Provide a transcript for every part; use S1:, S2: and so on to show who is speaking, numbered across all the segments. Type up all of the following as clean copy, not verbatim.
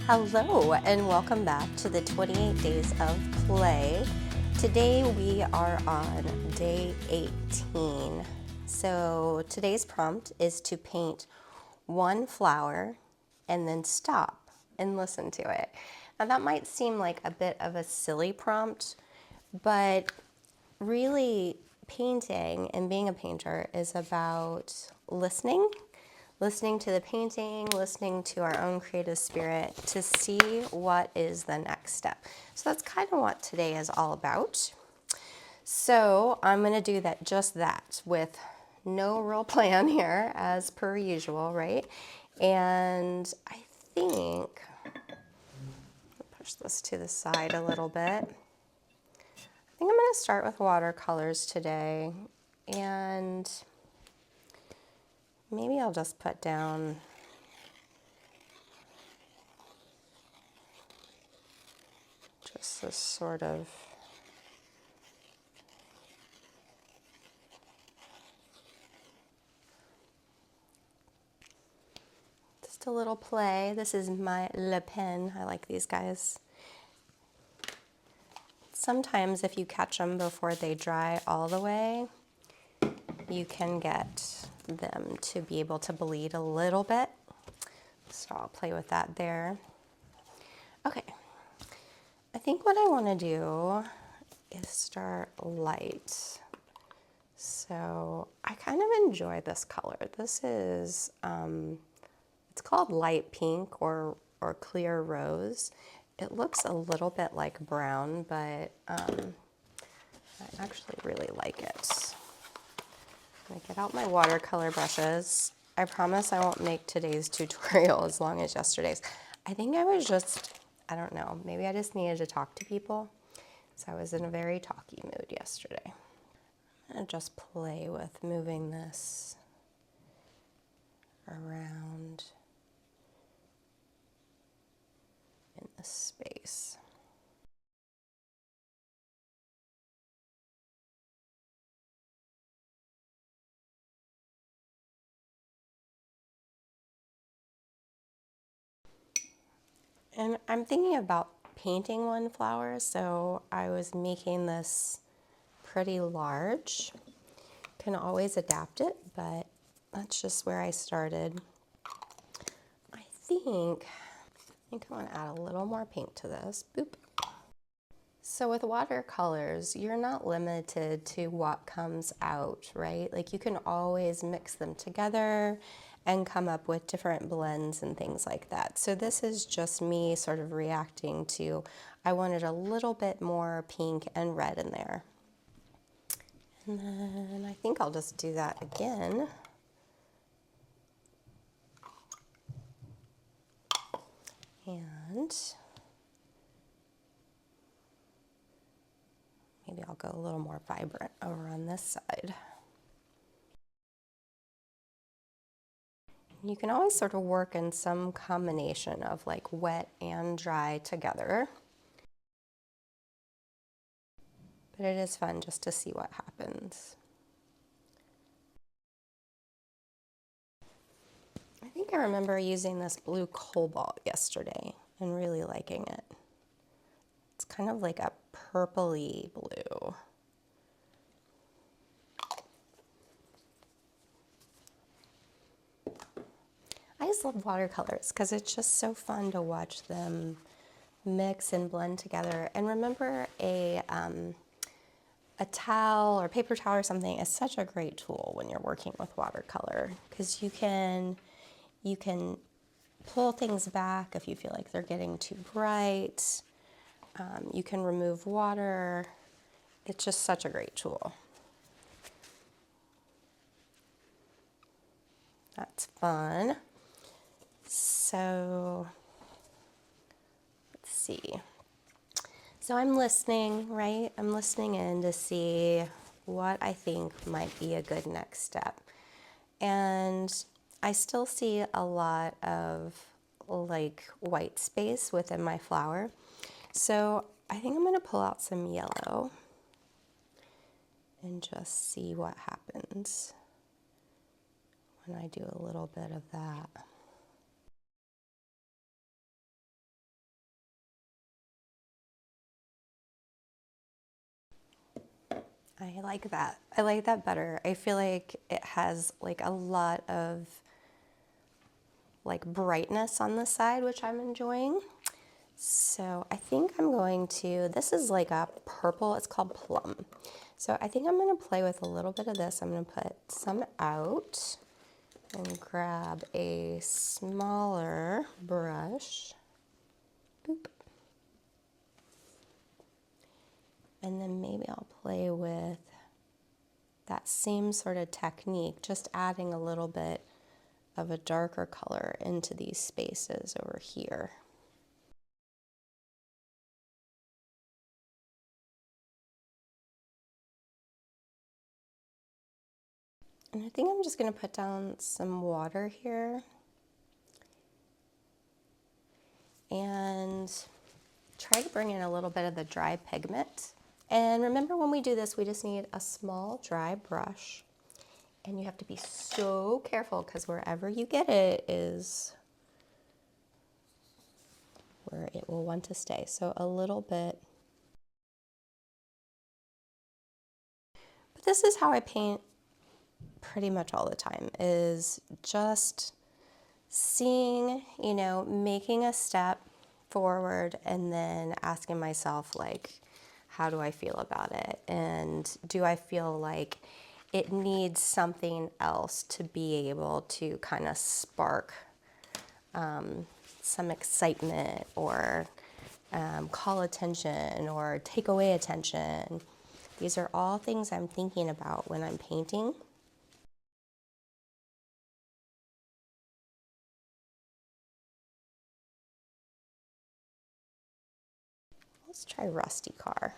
S1: Hello and welcome back to the 28 Days of Play. Today we are on day 18. So today's prompt is to paint one flower and then stop and listen to it. Now that might seem like a bit of a silly prompt, but really painting and being a painter is about listening to the painting, listening to our own creative spirit to see what is the next step. So that's kind of what today is all about. So I'm going to do just that with no real plan here as per usual, right? And I think, I'll push this to the side a little bit. I think I'm going to start with watercolors today, and maybe I'll just put down just this sort of just a little play. This is my Le Pen. I like these guys. Sometimes if you catch them before they dry all the way, you can get them to be able to bleed a little bit. So I'll play with that there. Okay, I think what I want to do is start light. So I kind of enjoy this color. This is, it's called light pink or clear rose. It looks a little bit like brown, but I actually really like it. I'm gonna get out my watercolor brushes. I promise I won't make today's tutorial as long as yesterday's. I think I was just, I don't know, maybe I just needed to talk to people. So I was in a very talky mood yesterday. I'm gonna just play with moving this around in the space. And I'm thinking about painting one flower, so I was making this pretty large. Can always adapt it, but that's just where I started. I think I want to add a little more paint to this. Boop. So with watercolors, you're not limited to what comes out, right? Like you can always mix them together and come up with different blends and things like that. So this is just me sort of reacting to, I wanted a little bit more pink and red in there. And then I think I'll just do that again. And maybe I'll go a little more vibrant over on this side. You can always sort of work in some combination of like wet and dry together. But it is fun just to see what happens. I think I remember using this blue cobalt yesterday and really liking it. It's kind of like a purpley blue. I just love watercolors because it's just so fun to watch them mix and blend together. And remember, a towel or paper towel or something is such a great tool when you're working with watercolor because you can pull things back if you feel like they're getting too bright. You can remove water. It's just such a great tool. That's fun. So let's see. So I'm listening, right? I'm listening in to see what I think might be a good next step. And I still see a lot of like white space within my flower. So I think I'm going to pull out some yellow and just see what happens when I do a little bit of that. I like that. I like that better. I feel like it has like a lot of like brightness on the side, which I'm enjoying. So I think I'm going to, this is like a purple, it's called Plum. So I think I'm gonna play with a little bit of this. I'm gonna put some out and grab a smaller brush. Boop. And then maybe I'll play with that same sort of technique, just adding a little bit of a darker color into these spaces over here. And I think I'm just going to put down some water here and try to bring in a little bit of the dry pigment. And remember, when we do this, we just need a small dry brush. And you have to be so careful because wherever you get it is where it will want to stay. So a little bit. But this is how I paint pretty much all the time, is just seeing, you know, making a step forward and then asking myself, like, how do I feel about it? And do I feel like it needs something else to be able to kind of spark some excitement or call attention or take away attention? These are all things I'm thinking about when I'm painting. Let's try Rusty Car.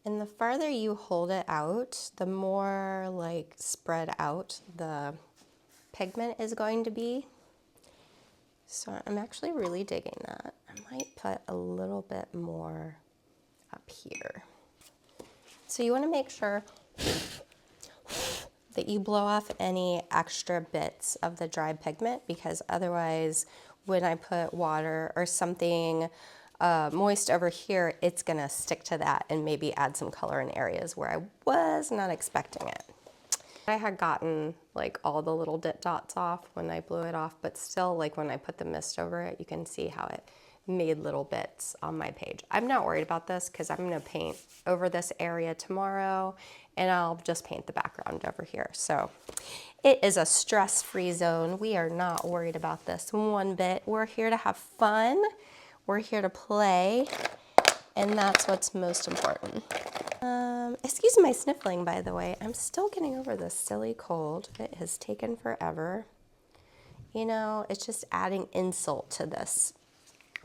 S1: And the farther you hold it out, the more like spread out the pigment is going to be. So I'm actually really digging that. I might put a little bit more up here. So you want to make sure that you blow off any extra bits of the dry pigment, because otherwise when I put water or something moist over here, it's gonna stick to that and maybe add some color in areas where I was not expecting it. I had gotten like all the little dip dots off when I blew it off, but still, like when I put the mist over it, you can see how it made little bits on my page. I'm not worried about this because I'm gonna paint over this area tomorrow and I'll just paint the background over here. So it is a stress-free zone. We are not worried about this one bit. We're here to have fun. We're here to play, and that's what's most important. Excuse my sniffling, by the way. I'm still getting over this silly cold. It has taken forever. You know, it's just adding insult to this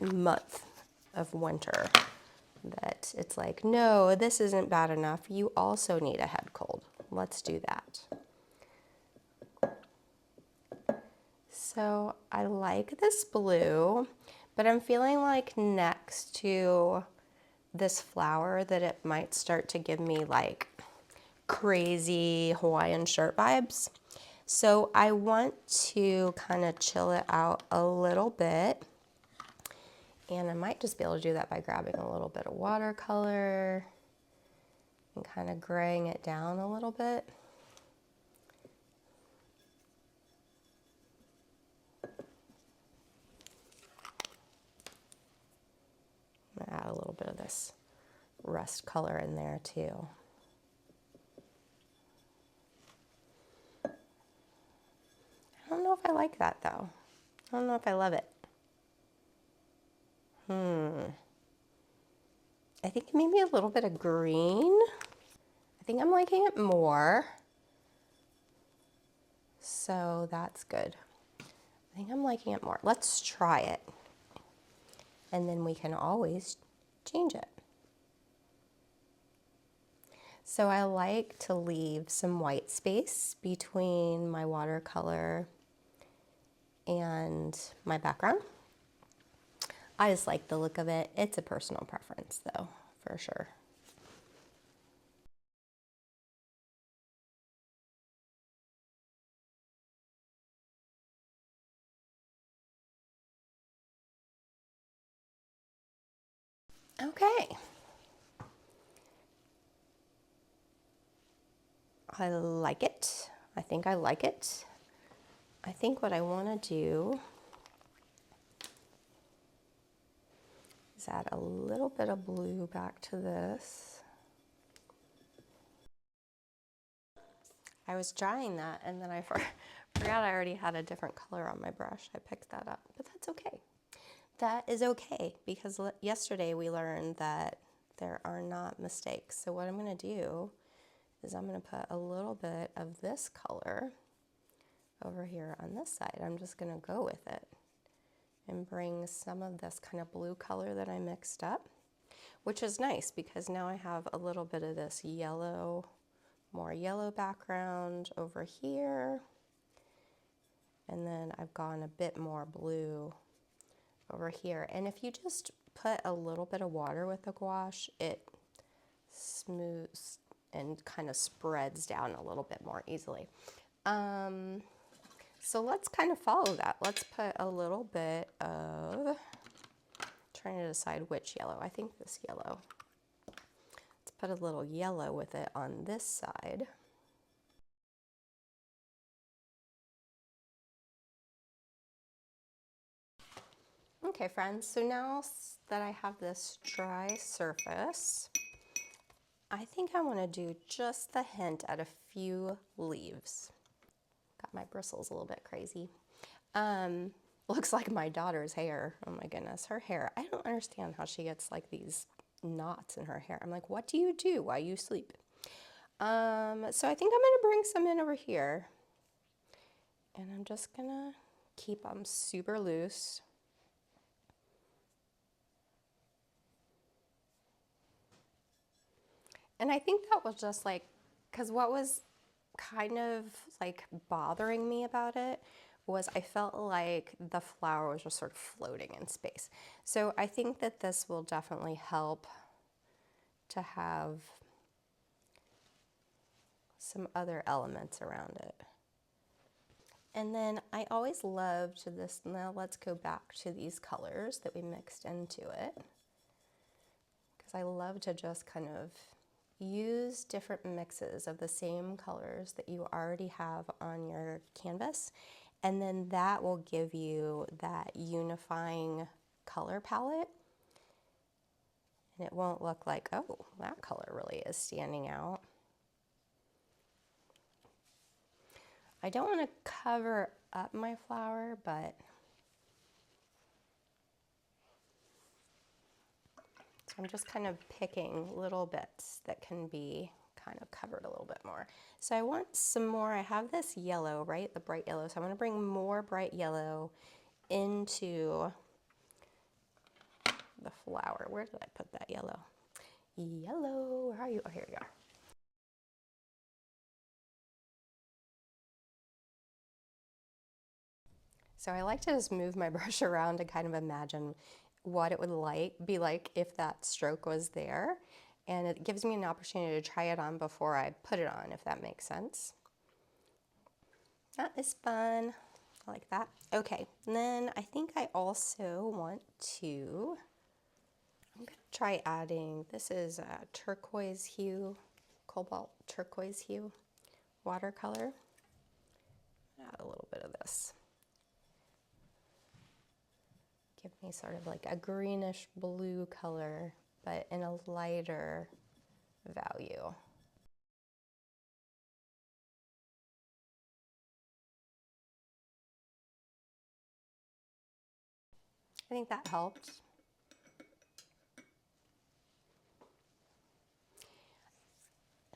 S1: month of winter that it's like, no, this isn't bad enough. You also need a head cold. Let's do that. So I like this blue, but I'm feeling like next to this flower that it might start to give me like crazy Hawaiian shirt vibes. So I want to kind of chill it out a little bit. And I might just be able to do that by grabbing a little bit of watercolor and kind of graying it down a little bit. I'm gonna add a little bit of this rust color in there too. I don't know if I like that though. I don't know if I love it. I think maybe a little bit of green. I think I'm liking it more. So that's good. I think I'm liking it more. Let's try it. And then we can always change it. So I like to leave some white space between my watercolor and my background. I just like the look of it. It's a personal preference though, for sure. I like it. I think I like it. I think what I want to do is add a little bit of blue back to this. I was drying that and then I forgot I already had a different color on my brush. I picked that up, but that's okay. That is okay because yesterday we learned that there are not mistakes. So what I'm going to do is I'm going to put a little bit of this color over here on this side. I'm just going to go with it and bring some of this kind of blue color that I mixed up, which is nice because now I have a little bit of this yellow, more yellow background over here. And then I've gone a bit more blue over here. And if you just put a little bit of water with the gouache, it smooths and kind of spreads down a little bit more easily. So let's kind of follow that. Let's put a little bit of, trying to decide which yellow. I think this yellow. Let's put a little yellow with it on this side. Okay, friends, so now that I have this dry surface, I think I want to do just the hint at a few leaves. Got my bristles a little bit crazy. Looks like my daughter's hair. Oh my goodness, her hair. I don't understand how she gets like these knots in her hair. I'm like, what do you do while you sleep? So I think I'm gonna bring some in over here. And I'm just gonna keep them super loose. And I think that was just like, because what was kind of like bothering me about it was I felt like the flower was just sort of floating in space. So I think that this will definitely help to have some other elements around it. And then I always loved this, now let's go back to these colors that we mixed into it, because I love to just kind of use different mixes of the same colors that you already have on your canvas, and then that will give you that unifying color palette. And it won't look like, oh, that color really is standing out. I don't want to cover up my flower, but so I'm just kind of picking little bits that can be kind of covered a little bit more. So I want some more, I have this yellow, right? The bright yellow. So I'm going to bring more bright yellow into the flower. Where did I put that yellow? Yellow, where are you? Oh, here you are. So I like to just move my brush around to kind of imagine what it would be like if that stroke was there. And it gives me an opportunity to try it on before I put it on, if that makes sense. That is fun. I like that. Okay, and then I think I also want to, I'm going to try adding, this is a turquoise hue, cobalt turquoise hue watercolor. Add a little bit of this. Give me sort of like a greenish blue color, but in a lighter value. I think that helped.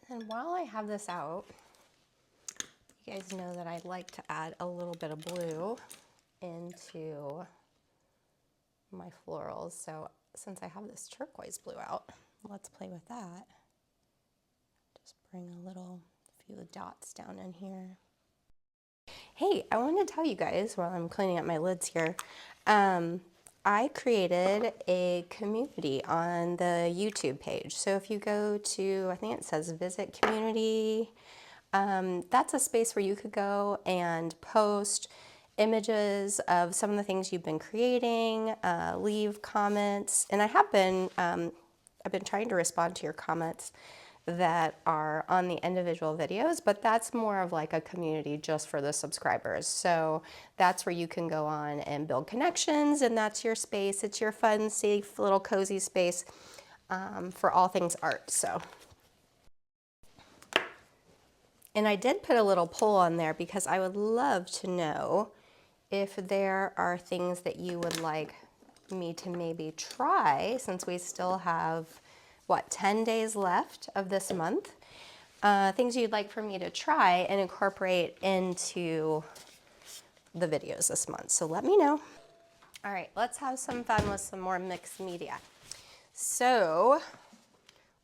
S1: And while I have this out, you guys know that I like to add a little bit of blue into my florals. So since I have this turquoise blue out, let's play with that. Just bring a few dots down in here. Hey, I want to tell you guys while I'm cleaning up my lids here, I created a community on the YouTube page. So if you go to, I think it says visit community, that's a space where you could go and post images of some of the things you've been creating, leave comments, and I've been trying to respond to your comments that are on the individual videos, but that's more of like a community just for the subscribers. So that's where you can go on and build connections, and that's your space. It's your fun, safe, little cozy space for all things art. So, and I did put a little poll on there because I would love to know if there are things that you would like me to maybe try, since we still have, what, 10 days left of this month. Things you'd like for me to try and incorporate into the videos this month. So let me know. All right, let's have some fun with some more mixed media. So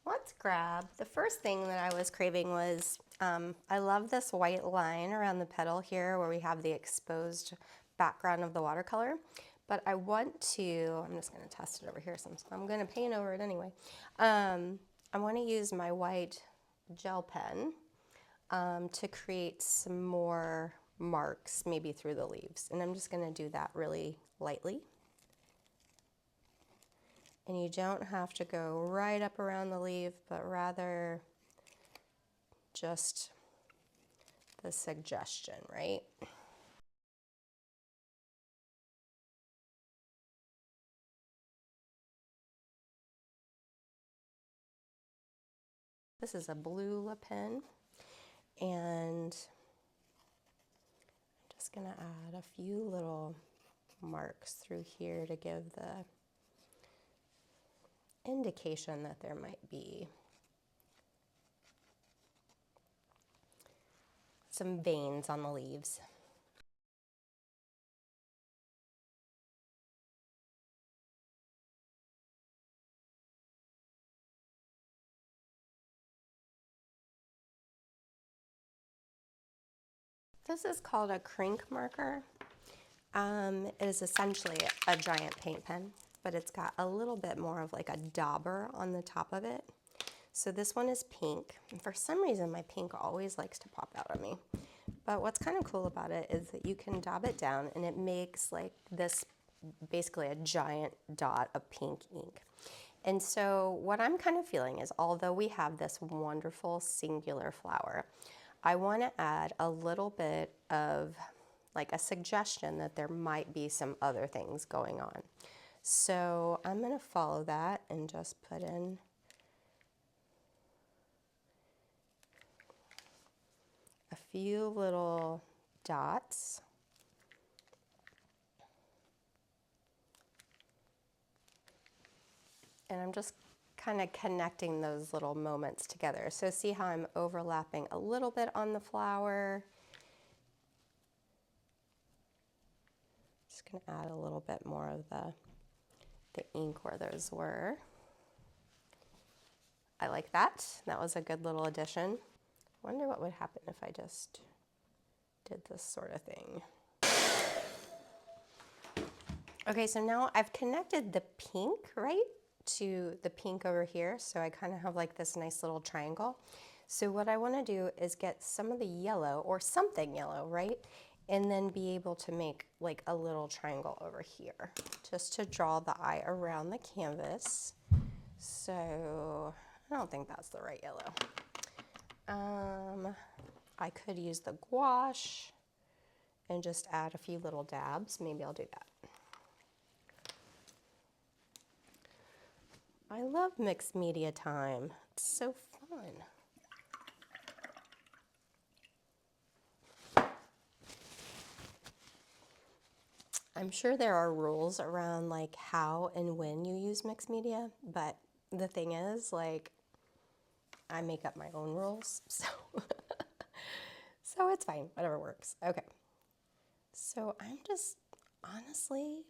S1: let's grab, the first thing that I was craving was, I love this white line around the petal here where we have the exposed background of the watercolor. But I want to, I'm just going to test it over here since I'm going to paint over it anyway. I want to use my white gel pen to create some more marks, maybe through the leaves. And I'm just going to do that really lightly. And you don't have to go right up around the leaf, but rather just the suggestion, right? This is a blue pen, and I'm just going to add a few little marks through here to give the indication that there might be some veins on the leaves. This is called a Krink marker. It is essentially a giant paint pen, but it's got a little bit more of like a dauber on the top of it. So this one is pink, and for some reason my pink always likes to pop out on me. But what's kind of cool about it is that you can dab it down and it makes like this, basically a giant dot of pink ink. And so what I'm kind of feeling is, although we have this wonderful singular flower, I want to add a little bit of like a suggestion that there might be some other things going on. So I'm going to follow that and just put in a few little dots. And I'm just kind of connecting those little moments together. So see how I'm overlapping a little bit on the flower. Just going to add a little bit more of the ink where those were. I like that. That was a good little addition. I wonder what would happen if I just did this sort of thing. Okay, so now I've connected the pink, right, to the pink over here. So I kind of have like this nice little triangle. So what I want to do is get some of the yellow or something yellow, right? And then be able to make like a little triangle over here just to draw the eye around the canvas. So I don't think that's the right yellow. I could use the gouache and just add a few little dabs. Maybe I'll do that. I love mixed media time. It's so fun. I'm sure there are rules around like how and when you use mixed media, but the thing is, like, I make up my own rules, so so it's fine, whatever works. Okay, so I'm just, honestly,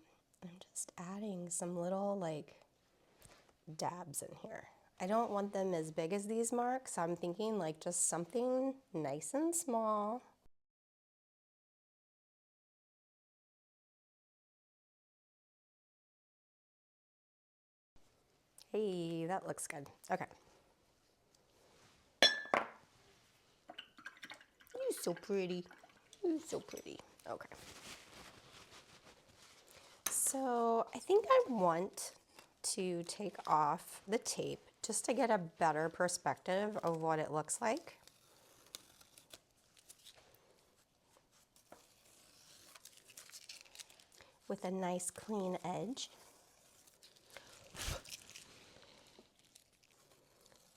S1: I'm just adding some little like dabs in here. I don't want them as big as these marks. I'm thinking like just something nice and small. Hey, that looks good. Okay. You're so pretty. You're so pretty. Okay. So I think I want to take off the tape just to get a better perspective of what it looks like. With a nice clean edge.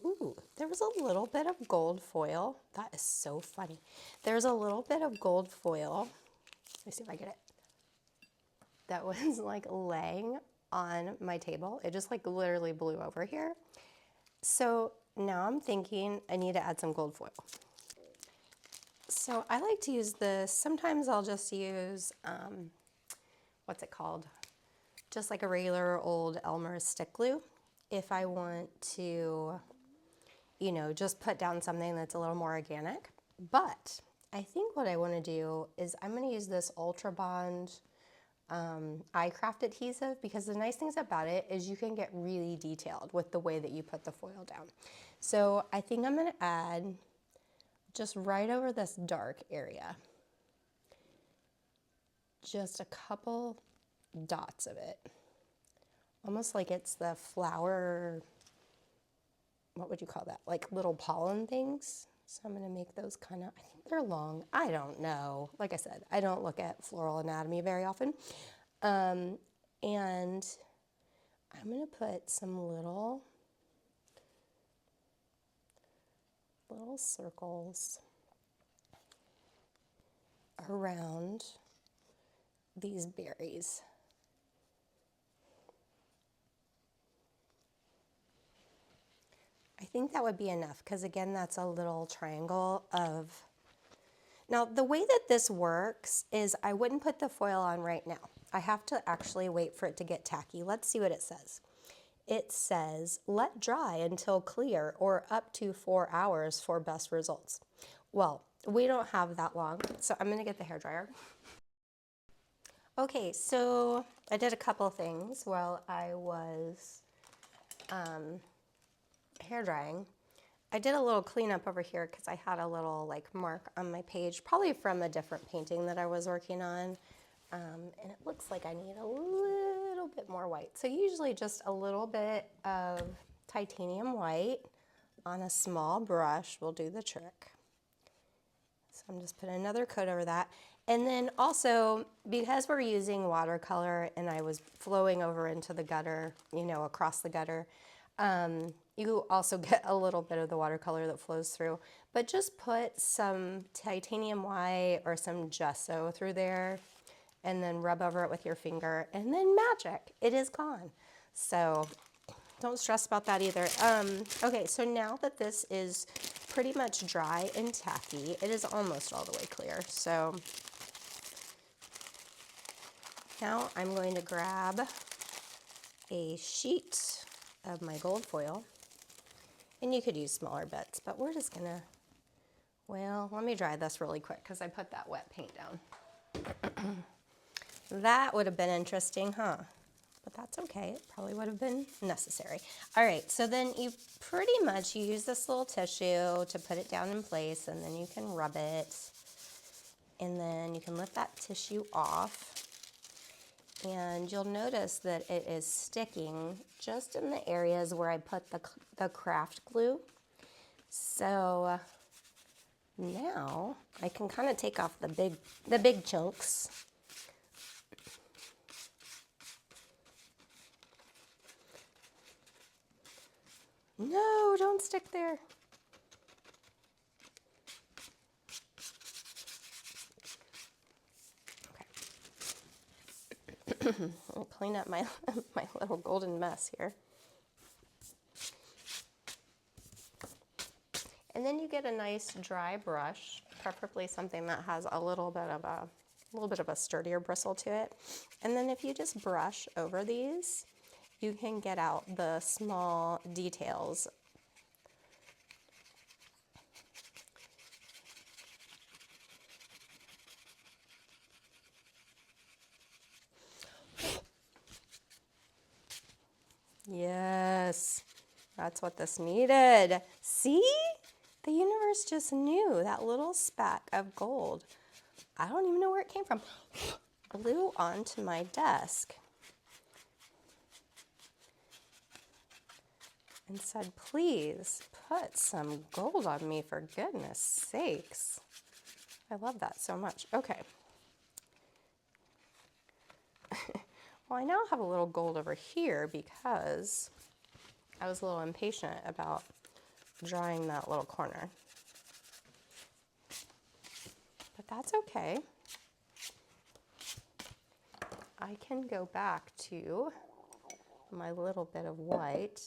S1: Ooh, there was a little bit of gold foil. That is so funny. There's a little bit of gold foil. Let me see if I get it. That was like laying on my table. It just like literally blew over here. So now I'm thinking I need to add some gold foil. So I like to use this. Sometimes I'll just use, what's it called? Just like a regular old Elmer's stick glue. If I want to, you know, just put down something that's a little more organic. But I think what I want to do is I'm going to use this Ultra Bond iCraft adhesive, because the nice things about it is you can get really detailed with the way that you put the foil down. So I think I'm going to add just right over this dark area, just a couple dots of it, almost like it's the flower, what would you call that, like little pollen things. So I'm going to make those kind of, I think they're long, I don't know. Like I said, I don't look at floral anatomy very often. And I'm going to put some little circles around these berries. I think that would be enough, because again, that's a little triangle of... Now, the way that this works is I wouldn't put the foil on right now. I have to actually wait for it to get tacky. Let's see what it says. It says, let dry until clear or up to 4 hours for best results. Well, we don't have that long, so I'm gonna get the hairdryer. Okay, so I did a couple things while I was hair drying. I did a little cleanup over here because I had a little like mark on my page, probably from a different painting that I was working on. And it looks like I need a little bit more white. So usually just a little bit of titanium white on a small brush will do the trick. So I'm just putting another coat over that. And then also, because we're using watercolor and I was flowing over into the gutter, you know, across the gutter, you also get a little bit of the watercolor that flows through, but just put some titanium white or some gesso through there and then rub over it with your finger, and then magic, it is gone. So don't stress about that either. Okay, so now that this is pretty much dry and tacky, it is almost all the way clear. So now I'm going to grab a sheet of my gold foil, and you could use smaller bits, but we're just gonna, well, let me dry this really quick because I put that wet paint down. That would have been interesting, huh? But that's okay, it probably would have been necessary. All right, so then you pretty much, you use this little tissue to put it down in place, and then you can rub it, and then you can lift that tissue off, and you'll notice that it is sticking just in the areas where I put the craft glue. So now I can kind of take off the big chunks. No, don't stick there. Okay. I'll clean up my little golden mess here. And then you get a nice dry brush, preferably something that has a little bit of a sturdier bristle to it. And then if you just brush over these, you can get out the small details. Yes, that's what this needed. See? The universe just knew that little speck of gold. I don't even know where it came from. Blew onto my desk. and said, please put some gold on me, for goodness sakes. I love that so much. Okay. Well, I now have a little gold over here because I was a little impatient about drawing that little corner. But that's okay. I can go back to my little bit of white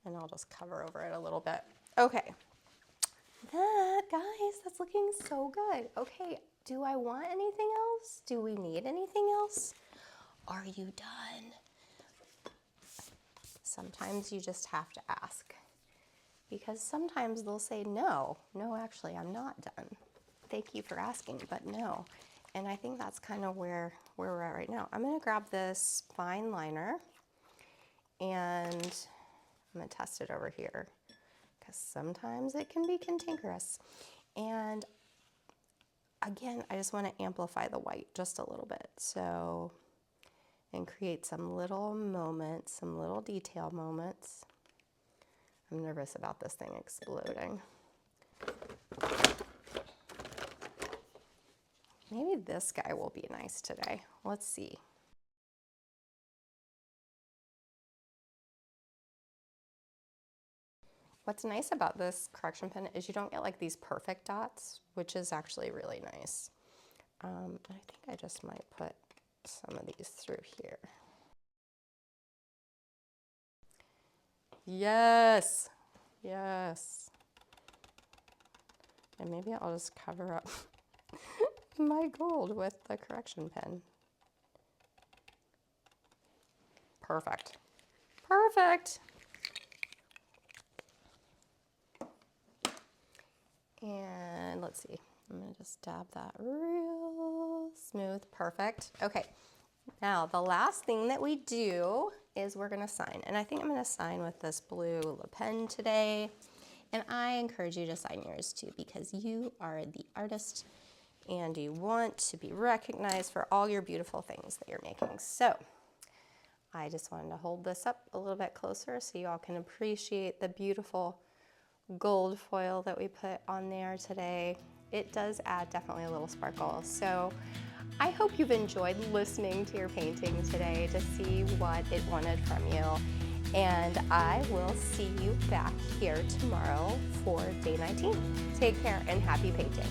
S1: and I'll just cover over it a little bit. Okay. That, guys, that's looking so good. Okay, do I want anything else? Do we need anything else? Are you done? Sometimes you just have to ask, because sometimes they'll say, no, actually, I'm not done. Thank you for asking, but no. And I think that's kind of where we're at right now. I'm gonna grab this fine liner and I'm gonna test it over here, because sometimes it can be cantankerous. And again, I just want to amplify the white just a little bit. So, and create some little moments, some little detail moments. I'm nervous about this thing exploding. Maybe this guy will be nice today. Let's see. What's nice about this correction pen is you don't get like these perfect dots, which is actually really nice. I think I just might put some of these through here. Yes, yes. And maybe I'll just cover up my gold with the correction pen. Perfect. Perfect. And let's see, I'm gonna just dab that real smooth. Perfect. Okay, now the last thing that we do is we're gonna sign. And I think I'm gonna sign with this blue pen today. And I encourage you to sign yours too, because you are the artist and you want to be recognized for all your beautiful things that you're making. So I just wanted to hold this up a little bit closer so you all can appreciate the beautiful gold foil that we put on there today. It does add definitely a little sparkle. So I hope you've enjoyed listening to your painting today to see what it wanted from you. And I will see you back here tomorrow for day 19. Take care and happy painting.